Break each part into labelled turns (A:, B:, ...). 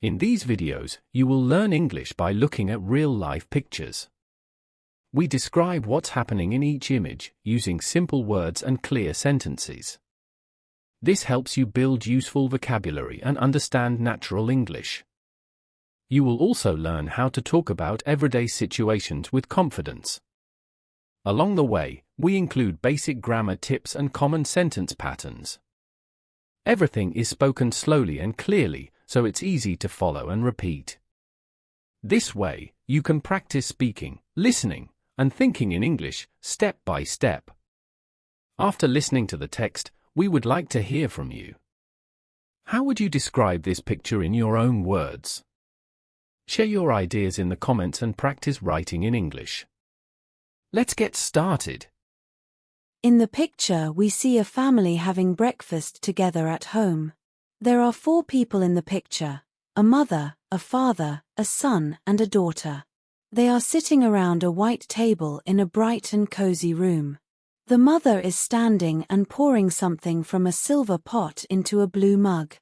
A: In these videos, you will learn English by looking at real-life pictures. We describe what's happening in each image, using simple words and clear sentences. This helps you build useful vocabulary and understand natural English. You will also learn how to talk about everyday situations with confidence. Along the way, we include basic grammar tips and common sentence patterns. Everything is spoken slowly and clearly, so it's easy to follow and repeat. This way, you can practice speaking, listening, and thinking in English, step by step. After listening to the text, we would like to hear from you. How would you describe this picture in your own words? Share your ideas in the comments and practice writing in English. Let's get started.
B: In the picture, we see a family having breakfast together at home. There are 4 people in the picture: a mother, a father, a son, and a daughter. They are sitting around a white table in a bright and cozy room. The mother is standing and pouring something from a silver pot into a blue mug.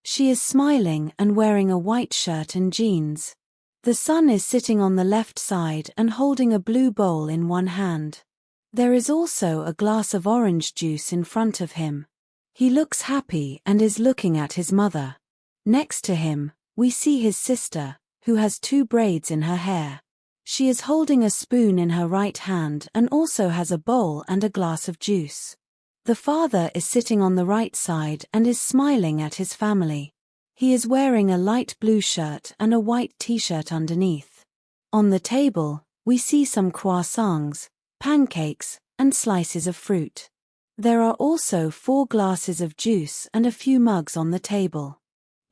B: She is smiling and wearing a white shirt and jeans. The son is sitting on the left side and holding a blue bowl in one hand. There is also a glass of orange juice in front of him. He looks happy and is looking at his mother. Next to him, we see his sister, who has 2 braids in her hair. She is holding a spoon in her right hand and also has a bowl and a glass of juice. The father is sitting on the right side and is smiling at his family. He is wearing a light blue shirt and a white t-shirt underneath. On the table, we see some croissants, pancakes, and slices of fruit. There are also 4 glasses of juice and a few mugs on the table.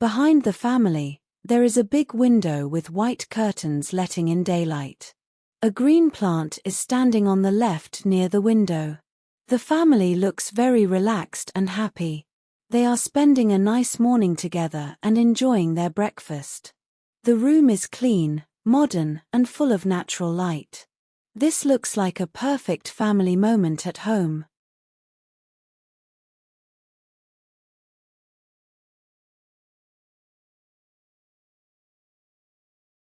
B: Behind the family, there is a big window with white curtains letting in daylight. A green plant is standing on the left near the window. The family looks very relaxed and happy. They are spending a nice morning together and enjoying their breakfast. The room is clean, modern, and full of natural light. This looks like a perfect family moment at home.